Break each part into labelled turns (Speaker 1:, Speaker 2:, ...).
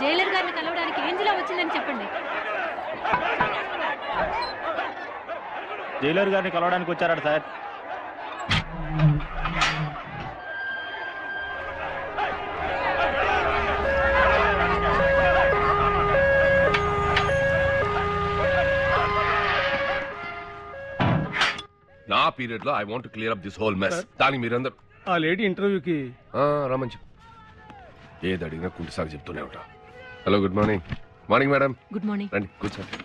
Speaker 1: Jailer గారిని కలవడానికి Angela వచ్చిందని చెప్పండి.
Speaker 2: జైలర్ గారిని కలవడానికి వచ్చారట సార్.
Speaker 3: నా పీరియడ్ లో I want to clear up this whole mess. దానికి మీరందరూ
Speaker 4: ఆ లేడీ ఇంటర్వ్యూకి
Speaker 3: రమణ్ ఏది అడిగినా కుంటిసారి చెప్తూనే ఉంటా. Hello, good morning. Morning madam.
Speaker 1: Good morning.
Speaker 3: రండి కూర్చోండి.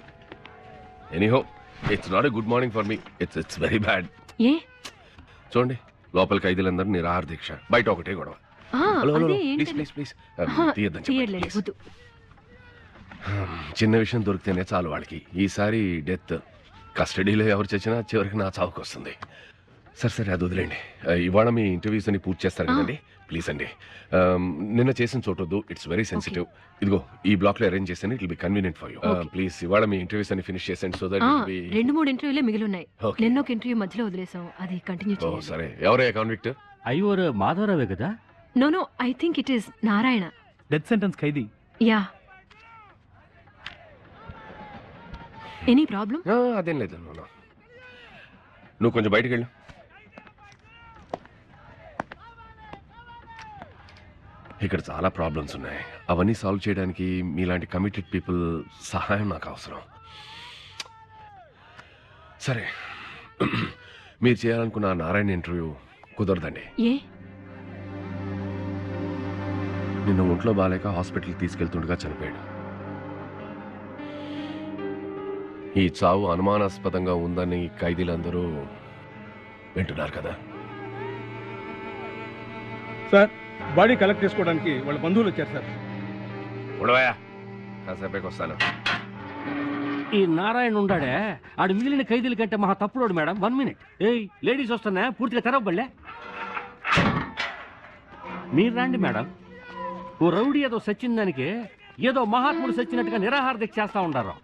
Speaker 3: Anyhow it's not a good morning for me, it's very bad.
Speaker 1: ఏ
Speaker 3: చూడండి, లోపల ఖైదీలందరూ నిరాహార దీక్ష, బయట ఒకటే గొడవ. Hello hello please please please తీయద్దని చెప్పండి. చిన్న విషయం దొరికితేనే చాలు వాళ్ళకి. ఈసారి డెత్ కస్టడీలో ఎవరు చచ్చినా చివరికి నా చావుకు వస్తుంది. సరే అది వదిలేండి. ఇవాళ మీ ఇంటర్వ్యూస్ అని పూర్తి చేస్తారు కదండి, ప్లీజ్ అండి. నిన్న చేసిన చోటొద్దు, ఇట్స్ వెరీ సెన్సిటివ్. ఇదిగో ఈ బ్లాక్ లో అరేంజ్ చేసాను, it will be convenient for you. Please ఇవాళ మీ ఇంటర్వ్యూస్ అని ఫినిష్ చేసండి. సో దట్
Speaker 1: 2-3 ఇంటర్వ్యూలే మిగిలి ఉన్నాయి. నిన్న ఒక ఇంటర్వ్యూ మధ్యలో వదిలేసాం, అది కంటిన్యూ చేయాలి.
Speaker 3: సరే, ఎవరే కాన్విక్ట్?
Speaker 2: అయ్యోరు మాధవరావే కదా?
Speaker 1: No I think it is Narayana.
Speaker 4: Death sentence ఖైదీ.
Speaker 1: యా. Any problem?
Speaker 3: అదేం లేదు. నువ్వు కొంచెం బయటకు వెళ్ళు. ఇక్కడ చాలా ప్రాబ్లమ్స్ ఉన్నాయి. అవన్నీ సాల్వ్ చేయడానికి మీలాంటి కమిటెడ్ పీపుల్ సహాయం నాకు అవసరం. సరే, మీరు చేయాలనుకున్న నారాయణ ఇంటర్వ్యూ కుదరదండి.
Speaker 1: ఏ?
Speaker 3: నిన్న ఒంట్లో బాగాలేక హాస్పిటల్కి తీసుకెళ్తుండగా చనిపోయాడు. ఈ చావు అనుమానాస్పదంగా ఉందని ఖైదీలందరూ వింటున్నారు కదా
Speaker 4: సార్. బాడీ కలెక్ట్ చేసుకోవడానికి వాళ్ళ బంధువులు వచ్చారు సార్.
Speaker 3: ఉండవయా, కాసేపేకి వస్తాను.
Speaker 2: ఈ నారాయణ ఉండాడే, ఆడు మిగిలిన ఖైదీల కంటే మహా తప్పుడోడు మేడం. 1 minute. ఏయ్ లేడీస్ వస్తున్నా, పూర్తిగా తెరవబడలే. మీరు రండి మేడం. ఓ రౌడీ ఏదో సచ్చిందానికి ఏదో మహాత్ముడు సచ్చినట్టుగా నిరాహార దీక్ష చేస్తా ఉండారు.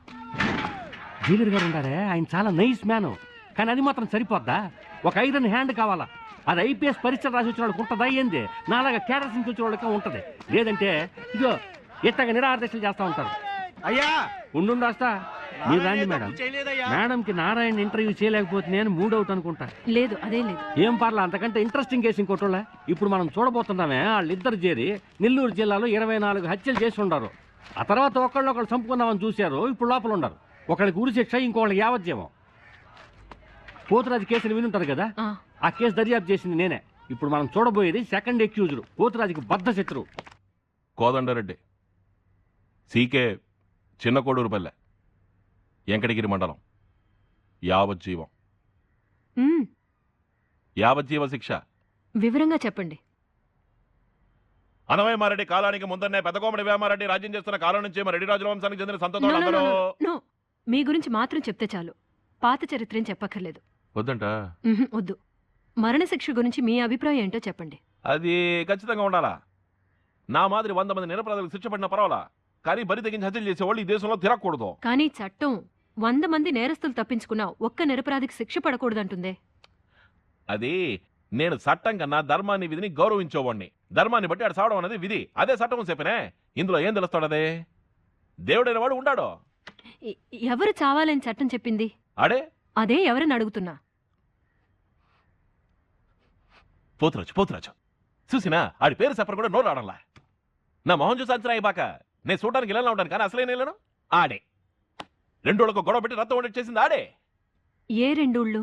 Speaker 2: జైలర్ గారు ఉండారే, ఆయన చాలా నైస్ మ్యాను. కానీ అది మాత్రం సరిపోద్దా? ఒక ఐరన్ హ్యాండ్ కావాలా. అది ఐపీఎస్ పరీక్ష రాసి వచ్చిన వాళ్ళకి ఉంటుందా ఏంది? నాలాగా క్యాడర్స్ నుంచి వచ్చిన వాళ్ళకి ఉంటుంది. లేదంటే ఇదో ఎత్తగా నిరాహార దీక్షలు చేస్తూ ఉంటారు.
Speaker 4: అయ్యా
Speaker 2: ఉండు రాస్తా. మీరు రండి మేడం. మేడంకి నారాయణ ఇంటర్వ్యూ చేయలేకపోతే నేను మూడ్ అవుట్ అనుకుంటా.
Speaker 1: లేదు, అదేం లేదు.
Speaker 2: ఏం పర్లా, అంతకంటే ఇంట్రెస్టింగ్ కేసు ఇంకోటోళ్ళ. ఇప్పుడు మనం చూడబోతున్నామే, వాళ్ళిద్దరు చేరి నెల్లూరు జిల్లాలో 24 హత్యలు చేసి ఉండరు. ఆ తర్వాత ఒకళ్ళొకళ్ళు చంపుకుందామని చూశారు. ఇప్పుడు లోపల ఉండరు. ఒకళ్ళకి ఉరి శిక్ష, ఇంకొకళ్ళకి యావజ్జీవం. పోతురాజు కేసుని వినుంటారు కదా, ఆ కేసు దర్యాప్తు చేసింది నేనే. ఇప్పుడు మనం చూడబోయేది సెకండ్ అక్యూజ్డ్, పోతురాజుకి బద్ధ శత్రువు
Speaker 5: కోదండరెడ్డి, సీకే చిన్న కోడూరుపల్లె, వెంకటగిరి మండలం. యావజ్జీవం. యావజ్జీవ శిక్ష.
Speaker 1: వివరంగా చెప్పండి.
Speaker 5: అనవయమారెడ్డి కాలానికి ముందరనే పెద్దకోమడి వేమారెడ్డి రాజ్యం చేస్తున్న కాలం నుంచి రెడ్డి రాజుల వంశానికి చెందిన సంతతో
Speaker 1: మీ గురించి మాత్రం చెప్తే చాలు, పాత చరిత్రని చెప్పక్కర్లేదు.
Speaker 5: వద్దంట?
Speaker 1: వద్దు. మరణశిక్ష గురించి మీ అభిప్రాయం ఏంటో చెప్పండి.
Speaker 5: అది ఖచ్చితంగా ఉండాలా. నా మాదిరి 100 మంది నిరపరాధులకు శిక్ష పడిన పర్వాలా, కానీ బరి తెగించి హత్యలు చేసేవాళ్ళు ఈ దేశంలో తిరగకూడదు.
Speaker 1: కానీ చట్టం 100 మంది నేరస్తులు తప్పించుకున్నా ఒక్క నిరపరాధికి శిక్ష పడకూడదంటుందే.
Speaker 5: అది నేను చట్టం కన్నా ధర్మాన్ని విధిని గౌరవించేవాడిని. ధర్మాన్ని బట్టి ఆడు సావడం అనేది విధి, అదే చట్టం చెప్పినే. ఇందులో ఏం తెలుస్తాడదే? దేవుడైన వాడు ఉండాడు.
Speaker 1: ఎవరు చావాలని చట్టం చెప్పింది? అదే ఎవరని అడుగుతున్నా.
Speaker 5: పోతురాజు చూసినా ఆడి పేరు చెప్పరు కూడా నోరు ఆడలా. నా మొహం చూసి అంచనా బాక నేను చూడడానికి ఇలా ఉంటాను, కానీ అసలే నేను ఆడే. 2 రోజులకు గొడవ పెట్టి రక్తం వండి చేసింది ఆడే.
Speaker 1: ఏ 2 ఊళ్ళు?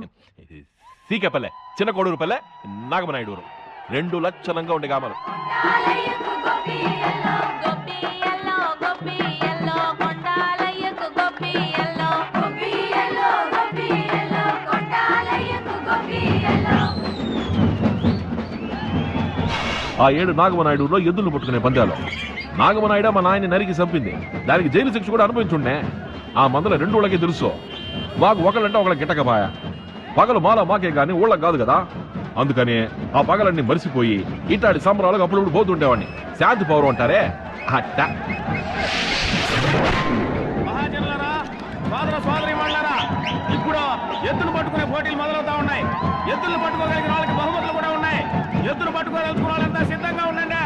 Speaker 5: సీకేపల్లె, చిన్న కోడూరుపల్లె, నాగమనాయుడు. 2 లక్షలంగా ఉండే గ్రామాలు. ఆ 7 నాగమనాయుడులో ఎద్దులు పట్టుకునే పందాలు. నాగమనాయుడు మా నాయన్ని నరికి చంపింది. దానికి జైలు శిక్ష కూడా అనుభవించుండే. ఆ మందల 2 ఊళ్ళకే తెలుసు. మాకు ఒకళ్ళంటే ఒకళ్ళ గిట్టకపాయ. పగలు మాలో మాకే గాని ఊళ్ళకి కాదు కదా. అందుకని ఆ పగలన్నీ మరిసిపోయి ఇట్లాంటి సంబరాలకు అప్పుడప్పుడు పోతుండేవాడిని. శాంతి పౌరం అంటారే అట్ట.
Speaker 2: మహాజనులారా, సోదర సోదరీమణులారా,
Speaker 4: ఎద్దులు పట్టుకునే పోటీలు మొదలవుతా ఉన్నాయి. ఎద్దులు పట్టుకోగలిగిన వాళ్ళకి బహుమతులు కూడా ఉన్నాయి. ఎద్దులు పట్టుకోగలుగుతున్న వాళ్ళంతా సిద్ధంగా ఉండండి.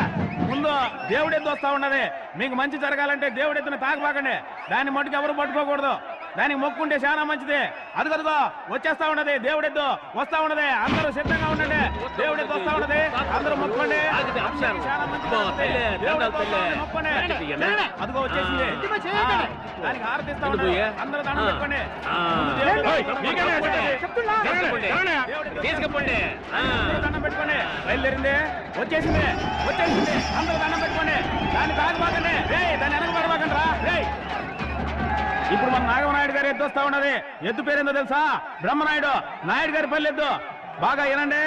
Speaker 4: ముందు దేవుడెద్దు వస్తా ఉన్నది. మీకు మంచి జరగాలంటే దేవుడెద్దును తాకబాకండి. దాన్ని మట్టుకు ఎవరు పట్టుకోకూడదు. దానికి మొక్కుంటే చాలా మంచిది. అదిగదిగో వచ్చేస్తా ఉన్నది దేవుడెద్దు వస్తా ఉన్నది. అందరూ సిద్ధంగా ఉండండి. దేవుడెద్దు వస్తా ఉన్నది. అందరూ మొక్కండి. అదిగో వచ్చేసింది. దానికి హారతిస్తా ఉన్నది. అందరూ దండం పెట్టుకోండి. దండం పెట్టుకోండి. బయలుదేరింది. వచ్చేసింది. వచ్చేసింది. అందరూ దండం పెట్టుకోండి. దాన్ని తాగబాకండి. దాన్ని వెనకబడబాకండి రా. ఇప్పుడు మన నాగమనాయుడు గారి ఎద్దు వస్తా ఉన్నది. ఎద్దు పేరేందో తెలుసా? బ్రహ్మనాయుడు. నాయుడు గారి పల్లె ఎద్దు. బాగా వినండి.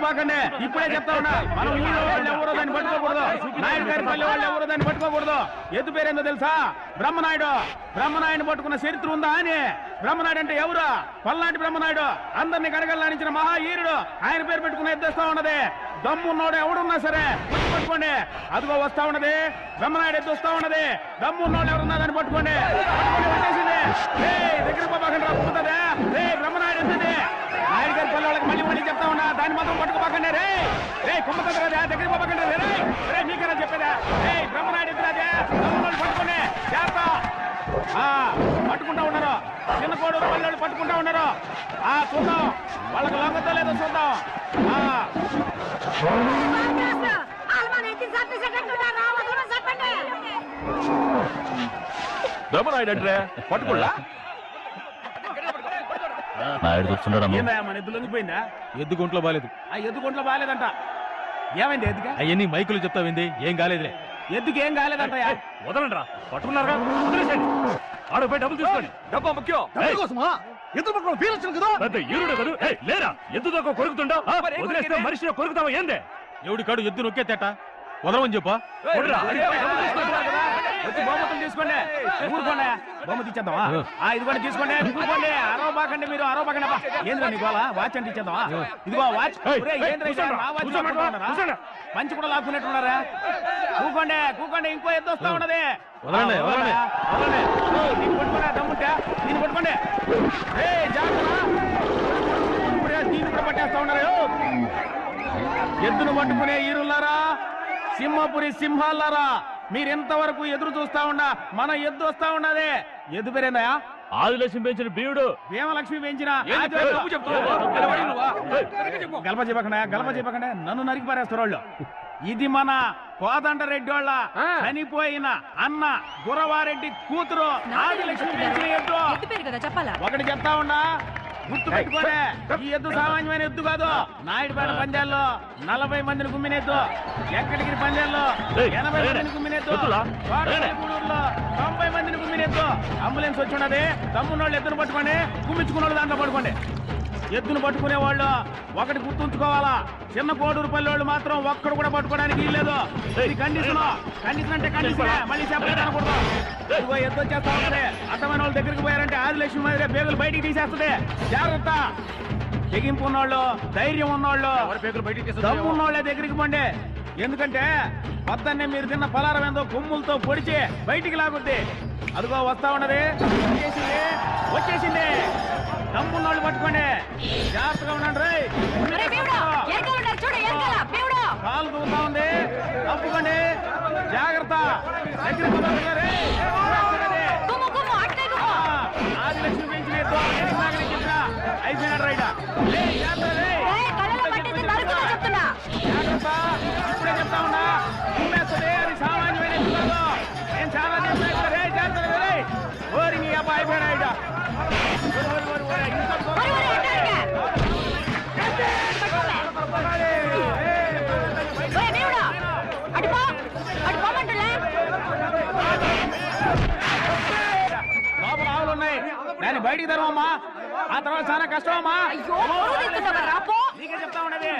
Speaker 4: బాకండి. ఇప్పుడే చెప్తా ఉన్నా. మనం ఊళ్ళో వాళ్ళు ఎవరో దాన్ని పట్టుకోకూడదు. నాయుడు గారి పల్లె వాళ్ళు ఎవరో దాన్ని పట్టుకోకూడదు. ఎద్దు పేరేందో తెలుసా? బ్రహ్మనాయుడు. బ్రహ్మనాయుడు పట్టుకున్న చరిత్ర ఉందా అని. బ్రహ్మనాయుడు అంటే ఎవరు? పల్నాటి బ్రహ్మనాయుడు. అందరినీ కడగల్లాడించిన మహావీరుడు. ఆయన పేరు పెట్టుకున్న ఎద్దు వస్తా ఉన్నది. దమ్మున్నోడు ఎవడున్నా సరే పట్టుకోండి. అదిగో వస్తా ఉన్నది. బ్రహ్మనాయుడు ఎద్దు వస్తా ఉన్నది. దమ్మున్నోడు ఎవరున్నా దాన్ని పట్టుకోండి. వచ్చేసింది. దగ్గర పోకండి రా. పుడుతుందా? బ్రహ్మనాయుడు ఎద్దుది. నాయుడు గారి పల్లె వాళ్ళకి మళ్ళీ చెప్తా ఉన్నా. దాన్ని మాత్రం పట్టుకోబాకండి. రే కుమ్మతుందిరాజా. దగ్గరికి పోకండి. రే మీకైనా చెప్పేదా? బ్రహ్మనాయుడు ఎద్దురాజా. దమ్మున్నోళ్ళు పట్టుకోండి. చేస్తా పట్టుకుంటా ఉన్నారు. చిన్న కోడూరు పల్లెళ్ళు పట్టుకుంటా ఉన్నారు. చూద్దాం వాళ్ళకి లొంగతో లేదో చూద్దాం.
Speaker 5: బ్రహ్మనాయుడు అంటే పట్టుకోళ్ళ
Speaker 6: నాయుడు చూస్తున్నాడు.
Speaker 4: మన ఎద్దు లొంగిపోయిందా?
Speaker 7: ఎద్దు గుంట్లో బాలేదు.
Speaker 4: ఆ ఎద్దు గుంట్లో బాగాలేదంట. ఏమైంది ఎద్దుగా?
Speaker 7: అవన్నీ మైకులు చెప్తావింది. ఏం కాలేదులే.
Speaker 4: ఎద్దుకి ఏం కాలేదంట.
Speaker 2: వదలండి రా. పట్టుకున్నారా? ఆడపై డబ్బులు తీసుకోండి. డబ్బా ముఖ్యం. పెద్ద ఈరుడు కదా. లేరా ఎద్దుతో కొరుకుతుండో వదిలేస్తే మనిషిని కొరుకుతావా ఏందే?
Speaker 7: ఎవడి కాడు ఎద్దు నొక్కేతేట వదలమని చెప్పా.
Speaker 4: బహుమతులు తీసుకోండి. ఊరుకోండి. బహుమతి ఇచ్చేద్దామా? ఇదిగోండి తీసుకోండి. ఊరుకోండి. అరవబాకండి. మీరు అరవబాకండి. ఏంద్రా నీకు వాచ్ అంటే ఇచ్చేద్దామా? ఇదిగో వాచ్. మంచి కూడా లాక్కునేట్టున్నారా? కూకోండి. కూకోండి. ఇంకో ఎద్దు వస్తా ఉన్నది.
Speaker 7: వదలండి.
Speaker 4: దీన్ని పట్టుకోండి. దమ్ముంటే దీన్ని పట్టుకోండి. దీన్ని కూడా పట్టేస్తా ఉన్నారు. ఎద్దును పట్టుకునే ఈరులారా, సింహపురి సింహాలారా, మీరెంతవరకు ఎదురు చూస్తా ఉండా మన ఎద్దు వస్తా ఉన్నది. ఎద్దు పేరేందా?
Speaker 2: ఆదిలక్ష్మి పెంచిన బీయుడు.
Speaker 4: భీమలక్ష్మి పెంచిన. గల్ప చెప్పకండి. నన్ను నరికి పారేస్తారు వాళ్ళు. ఇది మన కోదండరెడ్డి వాళ్ళ చనిపోయిన అన్న గురవారెడ్డి కూతురు ఆదిలక్ష్మి పెంచిన ఎద్దు. ఒకటి చెప్తా ఉండా, గుర్తు పెట్టుకోండి. ఈ ఎద్దు సామాన్యమైన ఎద్దు కాదు. నాయుడుపేట పందాల్లో 40 మందిని గుమ్మినెద్దు. ఎక్కడికి పందాల్లో 80 మందిని గుమ్మినెద్దు. గూడూరులో 90 మందిని గుమ్మినెద్దు. అంబులెన్స్ వచ్చి ఉన్నది. తమ్మున్నోళ్ళు ఎద్దును పట్టుకోండి. గుమ్మించుకున్న దాంట్లో పట్టుకోండి. ఎద్దును పట్టుకునే వాళ్ళు ఒకటి గుర్తుంచుకోవాలా. చిన్న కోడూరు పల్లె వాళ్ళు మాత్రం ఒక్కడు కూడా పట్టుకోవడానికి వీల్లేదు. ఇది కండిషన్. కండిషన్ అంటే కండిషన్. మళ్ళీ చెప్పలేదు అనకూడదు. ఇదిగో ఎద్దు వచ్చేస్తా ఉంటది. అర్థమైన వాళ్ళు దగ్గరికి పోయారంటే ఆదిలక్ష్మి మాదిరి బేగులు బయటికి తీసేస్తుంది. జాగ్రత్త. తెగింపు ఉన్నోళ్ళు, ధైర్యం ఉన్నోళ్ళు, దమ్ము ఉన్నోళ్ళే దగ్గరికి పోండి. ఎందుకంటే పొద్దున్నే మీరు తిన్న పలారం ఏందో కొమ్ములతో పొడిచి బయటికి లాగుద్ది. అదిగో వస్తా ఉన్నది. వచ్చేసింది. దమ్మున్నోళ్ళు పట్టుకోండి. జాగ్రత్తగా ఉండండి. కాలు దూతా ఉంది. తప్పుకోండి. జాగ్రత్త. ఆదిలక్ష్మి పెంచిన చెప్పిన అయిపోయినాడు రైడా. జాగ్రత్త. ఇప్పుడే చెప్తా ఉన్నా. అది సామాన్యమైన నేను చాలా జాగ్రత్త. ఓరి అబ్బా అయిపోయినా రైడా. లోపల ఆవులు ఉన్నాయి. దాన్ని బయటికి తరవమ్మా. ఆ తర్వాత చాలా కష్టం అమ్మా. నీకే చెప్తా ఉన్నది.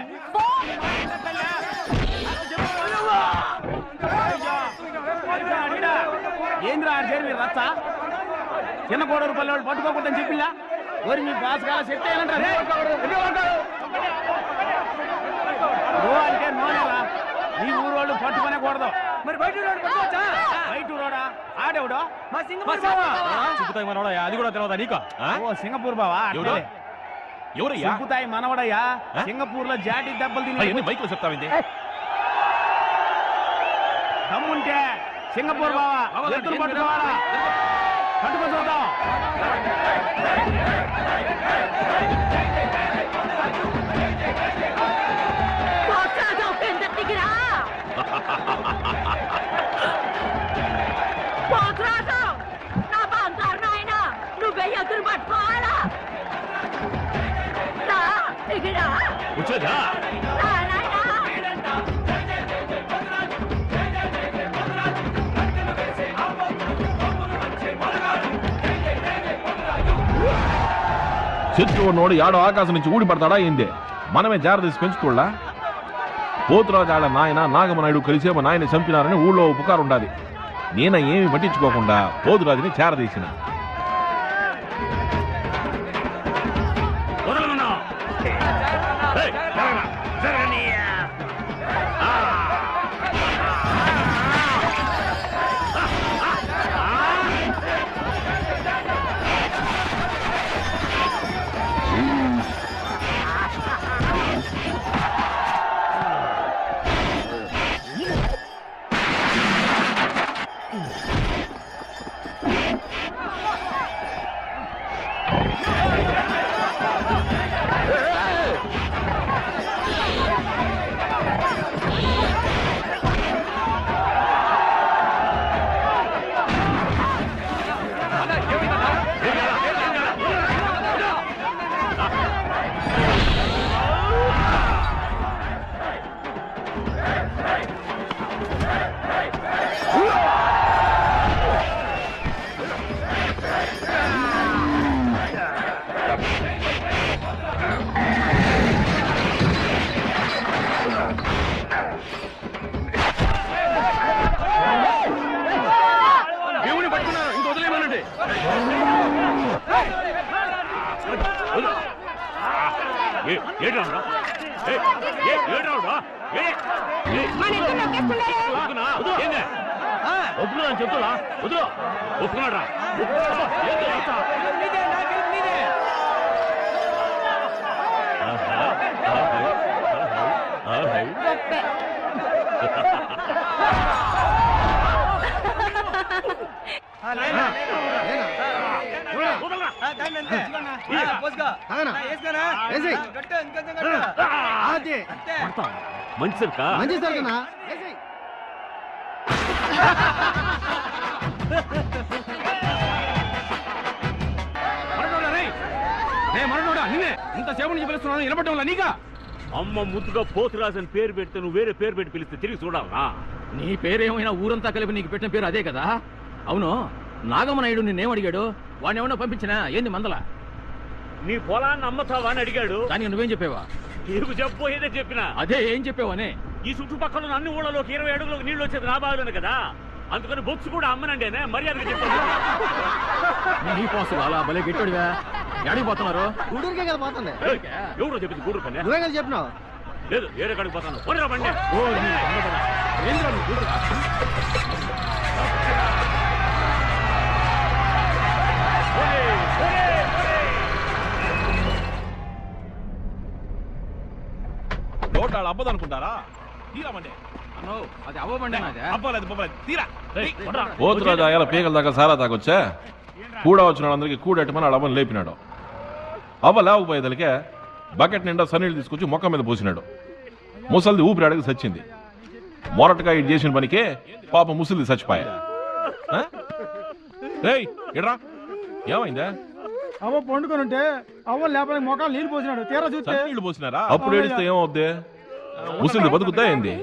Speaker 4: ఏంద్రా ఆడు మీరు రచ్చ. చిన్న కోడూరు పల్లె వాళ్ళు పట్టుకోకూడదని చెప్పిలా. ఓరి మీ బాస్ కాల సెట్ అయ్యాలంటారు. నో అంటే నోనేరా. ఈ ఊరు వాళ్ళు పట్టుకోనేకూడదు. మరి బయట బయట ఊరోడా? ఆడేవుడు?
Speaker 7: అది కూడా తెలియదా నీకు?
Speaker 4: ఓ సింగపూర్ బావా.
Speaker 5: ఎవరయ్యా
Speaker 4: సుబ్బుతాయి మనవడయ్యా సింగపూర్ లో జాటి దెబ్బలు తిని
Speaker 5: మైకులు చెప్తావింది
Speaker 4: దమ్ముంటే సింగపూర్ బావా ఎత్తులు పట్టుకోవాలా పట్టుకో చూద్దాం
Speaker 1: నువ్వే ఎదురు పట్టుకోవాలా
Speaker 5: వచ్చేదా శత్రువు నోడు యాడో ఆకాశం నుంచి ఊడి పడతాడా ఏందే మనమే జాగ్రత్త పెంచుకోళ్ళా పోతురాజు ఆడ నాయన నాగమనాయుడు కలిసే మా నాయన చంపినారని ఊళ్ళో పుకారు ఉండాలి నేన ఏమి పట్టించుకోకుండా పోతురాజుని చేరదీసిన చెప్తున్నా వదులు ఒప్పుకున్నాడా మంచి సరికా
Speaker 6: మంచి సరికనా
Speaker 4: ఇంతసేపు నుంచి పిలుస్తున్నాను నిలబడ్డం నీకా
Speaker 2: అమ్మ ముద్దుగా పోతురాజని పేరు పెడితే నువ్వు వేరే పేరు పెట్టి పిలిస్తే తిరిగి చూడాలా
Speaker 4: నీ పేరేమైనా ఊరంతా కలిపి నీకు పెట్టిన పేరు అదే కదా అవును నాగమనాయుడు నిన్నేమడిగాడు వాడిని ఏమన్నా పంపించినా ఏంది మందల
Speaker 2: నీ పొలాన్ని అమ్మతావా అని అడిగాడు
Speaker 4: దానికి నువ్వేం చెప్పావా
Speaker 2: నీకు చెప్పబోయేదే చెప్పినా
Speaker 4: అదే ఏం చెప్పావని
Speaker 2: ఈ చుట్టుపక్కల అన్ని ఊళ్ళలోకి 20 అడుగులకు నీళ్లు వచ్చేది నా బాధలోనే కదా అందుకని బొక్స్ కూడా అమ్మనండి మర్యాదగా చెప్పాను
Speaker 4: నీ పోసు అలా భలే గెట్టోడివా ఎడికి పోతున్నారు
Speaker 6: గూడూరుకే కదా పోతుంది
Speaker 2: ఎవరో చెప్పింది గూడు కన్నా
Speaker 6: నువ్వే కదా చెప్పినావు
Speaker 2: లేదు వేరే కాడికి పోతాను పోనీ బండి
Speaker 5: నోటాలు అబ్బదనుకుంటారా తీరామండి
Speaker 4: అది అవ్వబండి
Speaker 5: అవ్వలేదు తీరా
Speaker 7: పోతురాజు ఆయాల పీకల దాకా సారా తాగొచ్చా కూడా వచ్చిన వాళ్ళందరికీ కూడెట్టమని వాళ్ళ అవ్వని లేపినాడు అవ్వ లేకపోయేదలికే బకెట్ నిండా సన్నీళ్ళు తీసుకొచ్చి మొక్క మీద పోసినాడు ముసలిది ఊపిరాడకి చచ్చింది మొరటగా ఇది చేసిన పనికే పాప ముసలిది చచ్చిపోయా ఏయ్ ఇడ్రా ఏమైందా
Speaker 6: అవ్వ పండుకొని ఉంటే అవ్వ లేపని మొక్కలు నీళ్ళు పోసినాడు తీరా చూస్తే
Speaker 7: నీళ్లు పోసినారా అప్పుడు ఏడిస్తే ఏమవుద్ది ముసలిది బతుకుతా ఏంది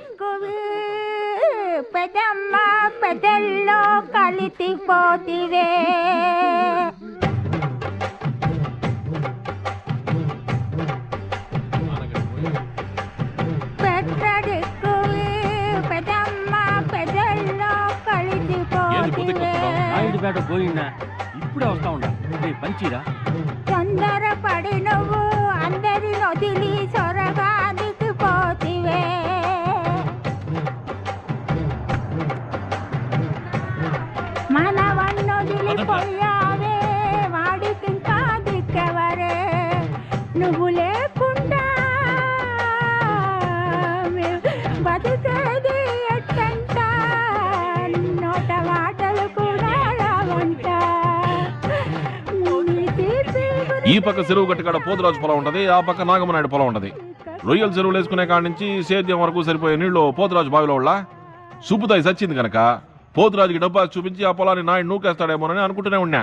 Speaker 8: పెదమ్మ పెదల్లో కలిసిపోతివే పెట్టడిక్కువి పెదమ్మ పెదల్లో కలిసిపోతివే
Speaker 2: నాయుడుపేట పోయిందా ఇప్పుడే వస్తా ఉండా పంచిరా
Speaker 8: తొందరపడి నువ్వు అందరి వదిలి సొరగానికి పోతివే మనవన్నొదిలిపోయావే వాడికి ఇంకా దిక్కవరే నువ్వు
Speaker 7: ఈ పక్క చెరువు గట్టి కాడ పోతురాజు పొలం ఉంటది, ఆ పక్క నాగమనాయుడు పొలం ఉంటది. రొయ్యల చెరువులు వేసుకునే కాడి నుంచి సేద్యం వరకు సరిపోయే నీళ్లు పోతురాజు బావిలో ఉళ్ళ సుబ్బుతాయి సచ్చింది కనుక పోతురాజుకి డబ్బా చూపించి ఆ పొలాన్ని నాయుడు నూకేస్తాడేమోనని అనుకుంటూనే ఉన్నా.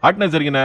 Speaker 7: అట్నే జరిగినా